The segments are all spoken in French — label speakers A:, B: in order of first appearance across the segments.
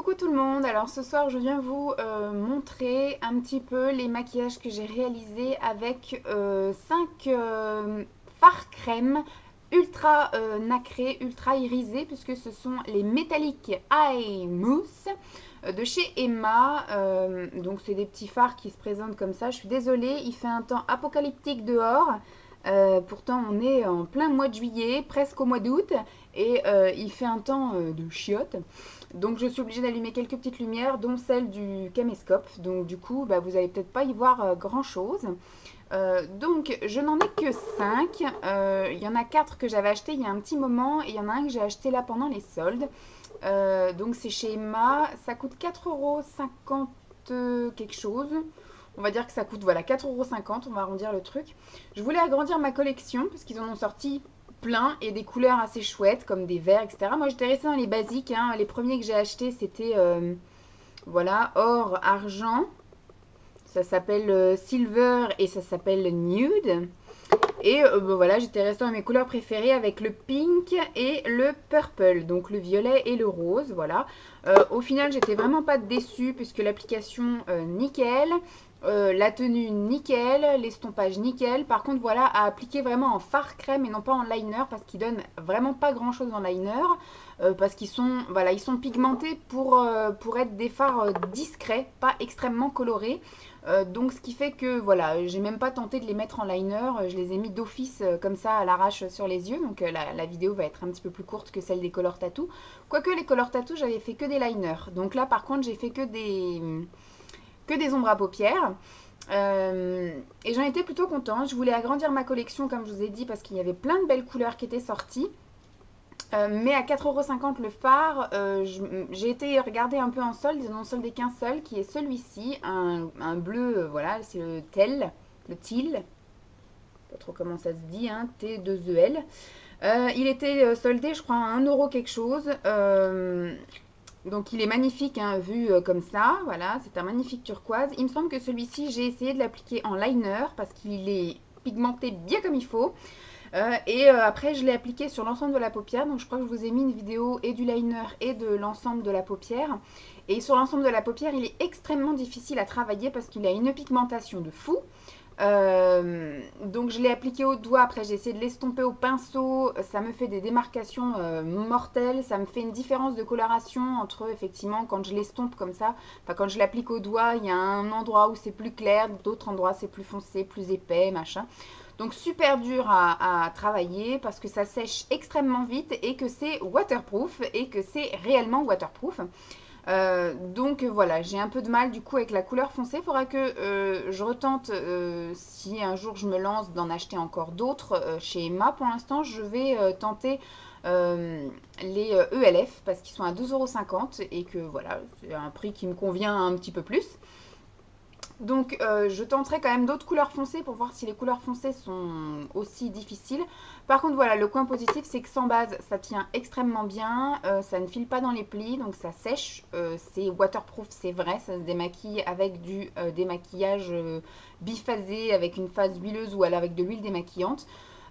A: Coucou tout le monde, alors ce soir je viens vous montrer un petit peu les maquillages que j'ai réalisés avec 5 fards crème ultra nacrés, ultra irisés puisque ce sont les Metallic Eye Mousse de chez Emma. Donc c'est des petits fards qui se présentent comme ça. Je suis désolée, il fait un temps apocalyptique dehors. Pourtant on est en plein mois de juillet, presque au mois d'août, et il fait un temps de chiottes. Donc je suis obligée d'allumer quelques petites lumières, dont celle du caméscope. Donc du coup, vous allez peut-être pas y voir grand chose. Donc je n'en ai que 5. Il y en a 4 que j'avais acheté il y a un petit moment et il y en a un que j'ai acheté là pendant les soldes. Donc c'est chez Emma. Ça coûte 4,50 € quelque chose. On va dire que ça coûte voilà 4,50 €, on va arrondir le truc. Je voulais agrandir ma collection parce qu'ils en ont sorti plein et des couleurs assez chouettes comme des verts, etc. Moi j'étais restée dans les basiques, hein. Les premiers que j'ai achetés c'était voilà, or, argent. Ça s'appelle silver et ça s'appelle nude. Et voilà, j'étais restée dans mes couleurs préférées avec le pink et le purple, donc le violet et le rose, voilà. Au final, j'étais vraiment pas déçue puisque l'application nickel, la tenue nickel, l'estompage nickel. Par contre, voilà, à appliquer vraiment en fard crème et non pas en liner parce qu'ils donnent vraiment pas grand chose en liner. Parce qu'ils sont, voilà, ils sont pigmentés pour être des fards discrets, pas extrêmement colorés. Donc ce qui fait que voilà, j'ai même pas tenté de les mettre en liner, je les ai mis d'office comme ça à l'arrache sur les yeux, donc la vidéo va être un petit peu plus courte que celle des color tattoo. Quoique les color tattoo j'avais fait que des liners, donc là par contre j'ai fait que des ombres à paupières. Et j'en étais plutôt contente, je voulais agrandir ma collection comme je vous ai dit parce qu'il y avait plein de belles couleurs qui étaient sorties. Mais à 4,50 € le phare, j'ai été regarder un peu en solde, ils n'en ont soldé qu'un seul, qui est celui-ci, un bleu, voilà, c'est le teal, pas trop comment ça se dit, hein, T2EL. Il était soldé, je crois, à 1 € quelque chose. Donc il est magnifique, hein, vu comme ça, voilà, c'est un magnifique turquoise. Il me semble que celui-ci, j'ai essayé de l'appliquer en liner parce qu'il est pigmenté bien comme il faut. Après, je l'ai appliqué sur l'ensemble de la paupière. Donc, je crois que je vous ai mis une vidéo et du liner et de l'ensemble de la paupière. Et sur l'ensemble de la paupière, il est extrêmement difficile à travailler parce qu'il a une pigmentation de fou. Donc, je l'ai appliqué au doigt. Après, j'ai essayé de l'estomper au pinceau. Ça me fait des démarcations mortelles. Ça me fait une différence de coloration entre, effectivement, quand je l'estompe comme ça. Enfin, quand je l'applique au doigt, il y a un endroit où c'est plus clair, d'autres endroits c'est plus foncé, plus épais, machin. Donc super dur à travailler parce que ça sèche extrêmement vite et que c'est waterproof et que c'est réellement waterproof. Donc voilà, j'ai un peu de mal du coup avec la couleur foncée. Il faudra que je retente si un jour je me lance d'en acheter encore d'autres chez Emma. Pour l'instant, je vais tenter les ELF parce qu'ils sont à 2,50 € et que voilà, c'est un prix qui me convient un petit peu plus. Donc je tenterai quand même d'autres couleurs foncées pour voir si les couleurs foncées sont aussi difficiles. Par contre voilà, le coin positif c'est que sans base ça tient extrêmement bien, ça ne file pas dans les plis donc ça sèche, c'est waterproof, c'est vrai, ça se démaquille avec du démaquillage biphasé avec une phase huileuse ou alors avec de l'huile démaquillante.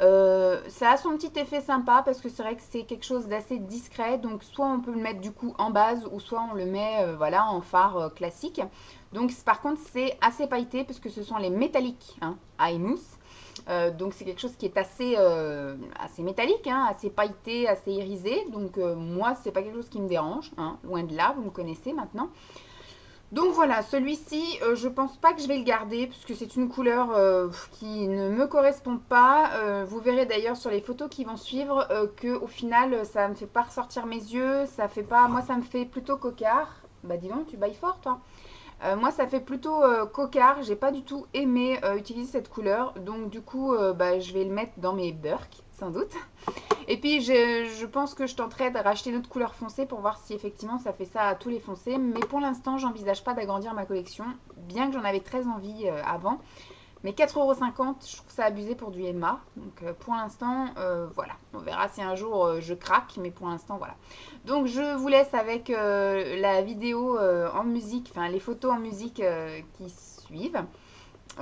A: Ça a son petit effet sympa parce que c'est vrai que c'est quelque chose d'assez discret, donc soit on peut le mettre du coup en base ou soit on le met voilà, en fard classique. Donc par contre c'est assez pailleté parce que ce sont les métalliques, hein, Eye Mousse. Donc c'est quelque chose qui est assez métallique, hein, assez pailleté, assez irisé. Donc moi c'est pas quelque chose qui me dérange, hein, loin de là, vous me connaissez maintenant. Donc voilà, celui-ci, je pense pas que je vais le garder puisque c'est une couleur qui ne me correspond pas. Vous verrez d'ailleurs sur les photos qui vont suivre que au final, ça me fait pas ressortir mes yeux, ça fait pas, moi ça me fait plutôt cocard. Bah dis donc, tu bailles fort toi. Moi ça fait plutôt cocard, j'ai pas du tout aimé utiliser cette couleur, donc du coup je vais le mettre dans mes Burks sans doute. Et puis je pense que je tenterai de racheter une autre couleur foncée pour voir si effectivement ça fait ça à tous les foncés. Mais pour l'instant, j'envisage pas d'agrandir ma collection, bien que j'en avais très envie avant. Mais 4,50 €, je trouve ça abusé pour du Emma. Donc pour l'instant, voilà. On verra si un jour je craque, mais pour l'instant, voilà. Donc je vous laisse avec la vidéo en musique, enfin les photos en musique qui suivent.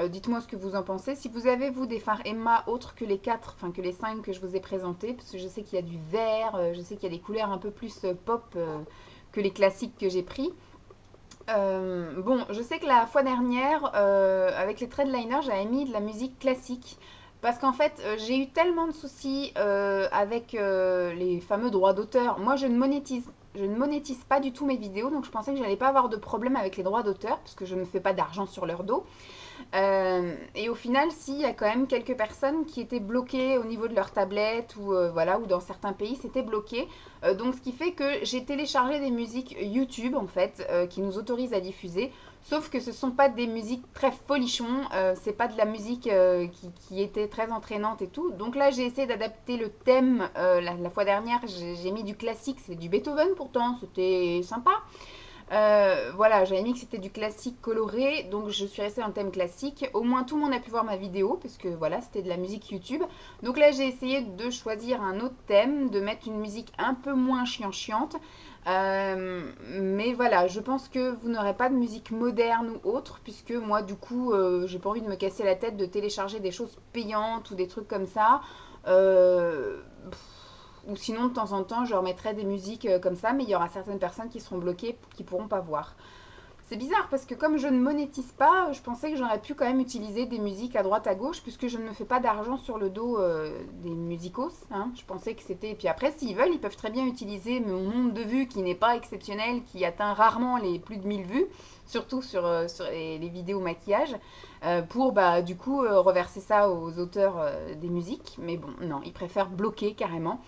A: Dites-moi ce que vous en pensez. Si vous avez, vous, des fards Emma autres que les 4, enfin que les 5 que je vous ai présentés, parce que je sais qu'il y a du vert, je sais qu'il y a des couleurs un peu plus pop que les classiques que j'ai pris. Bon, je sais que la fois dernière, avec les Threadliner, j'avais mis de la musique classique. Parce qu'en fait, j'ai eu tellement de soucis avec les fameux droits d'auteur. Moi, je ne monétise pas du tout mes vidéos, donc je pensais que j'allais pas avoir de problème avec les droits d'auteur, parce que je ne fais pas d'argent sur leur dos. Et au final, si, il y a quand même quelques personnes qui étaient bloquées au niveau de leur tablette ou voilà, ou dans certains pays, c'était bloqué. Donc, ce qui fait que j'ai téléchargé des musiques YouTube en fait, qui nous autorisent à diffuser. Sauf que ce sont pas des musiques très folichons, c'est pas de la musique qui était très entraînante et tout. Donc là, j'ai essayé d'adapter le thème. La fois dernière, j'ai mis du classique, c'est du Beethoven pourtant, c'était sympa. Voilà, j'avais mis que c'était du classique coloré, donc je suis restée dans le thème classique. Au moins tout le monde a pu voir ma vidéo, parce que voilà, c'était de la musique YouTube. Donc là, j'ai essayé de choisir un autre thème, de mettre une musique un peu moins chiante. Mais voilà, je pense que vous n'aurez pas de musique moderne ou autre, puisque moi, du coup, j'ai pas envie de me casser la tête de télécharger des choses payantes ou des trucs comme ça. Euh, ou sinon, de temps en temps, je remettrai des musiques comme ça, mais il y aura certaines personnes qui seront bloquées, qui pourront pas voir. C'est bizarre parce que comme je ne monétise pas, je pensais que j'aurais pu quand même utiliser des musiques à droite à gauche puisque je ne me fais pas d'argent sur le dos des musicos. Hein. Je pensais que c'était... Et puis après, s'ils veulent, ils peuvent très bien utiliser mon nombre de vues qui n'est pas exceptionnel, qui atteint rarement les plus de 1000 vues, surtout sur les vidéos maquillage, pour bah, du coup reverser ça aux auteurs des musiques. Mais bon, non, ils préfèrent bloquer carrément.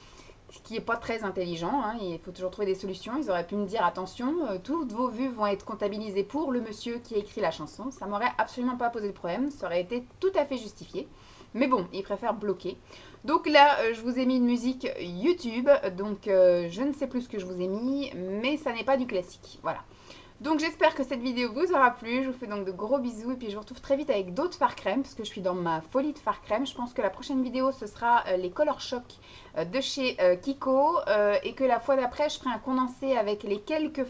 A: Ce qui n'est pas très intelligent, hein. Il faut toujours trouver des solutions. Ils auraient pu me dire attention, toutes vos vues vont être comptabilisées pour le monsieur qui a écrit la chanson. Ça m'aurait absolument pas posé de problème, ça aurait été tout à fait justifié. Mais bon, ils préfèrent bloquer. Donc là, je vous ai mis une musique YouTube, donc je ne sais plus ce que je vous ai mis, mais ça n'est pas du classique. Voilà. Donc j'espère que cette vidéo vous aura plu, je vous fais donc de gros bisous et puis je vous retrouve très vite avec d'autres fards crème parce que je suis dans ma folie de fards crème. Je pense que la prochaine vidéo ce sera les Color Shock de chez Kiko et que la fois d'après je ferai un condensé avec les quelques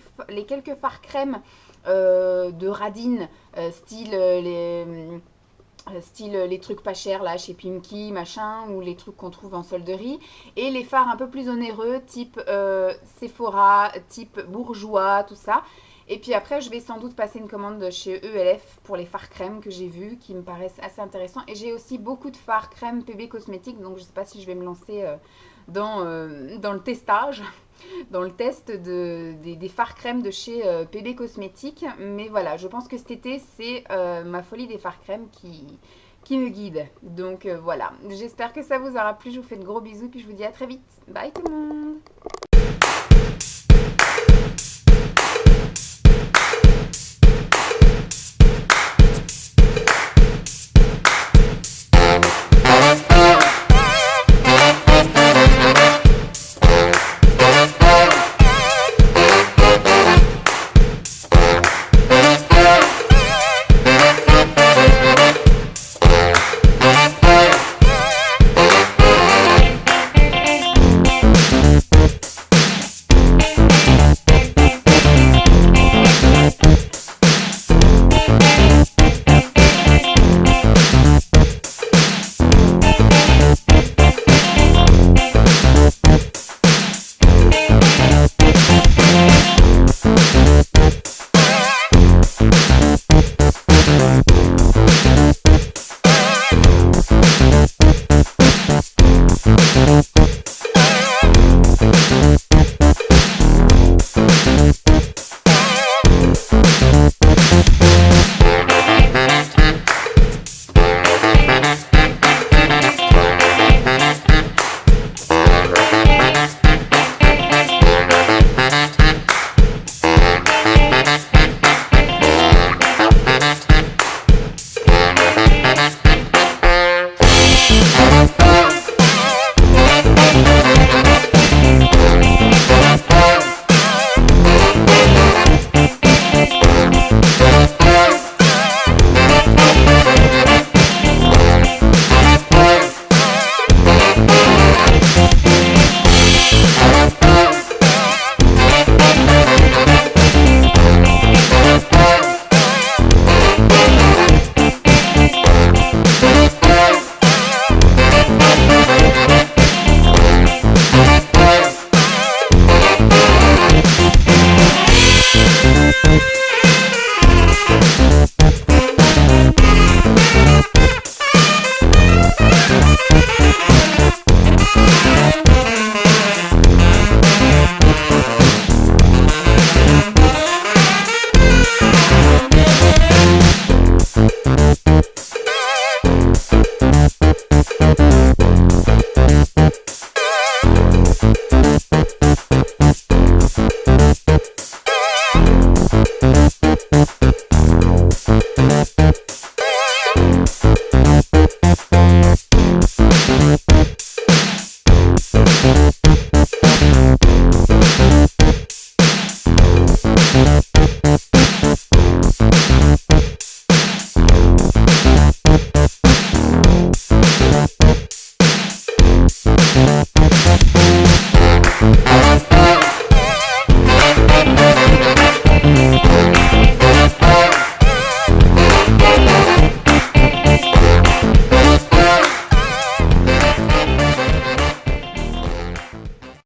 A: fards crème de Radine style les trucs pas chers là chez Pimki machin ou les trucs qu'on trouve en solderie et les fards un peu plus onéreux type Sephora, type bourgeois, tout ça. Et puis après, je vais sans doute passer une commande chez ELF pour les fards crème que j'ai vus, qui me paraissent assez intéressants. Et j'ai aussi beaucoup de fards crème PB Cosmétiques, donc je ne sais pas si je vais me lancer dans le testage, dans le test des fards crème de chez PB Cosmétiques. Mais voilà, je pense que cet été, c'est ma folie des fards crème qui me guide. Donc voilà, j'espère que ça vous aura plu. Je vous fais de gros bisous, puis je vous dis à très vite. Bye tout le monde!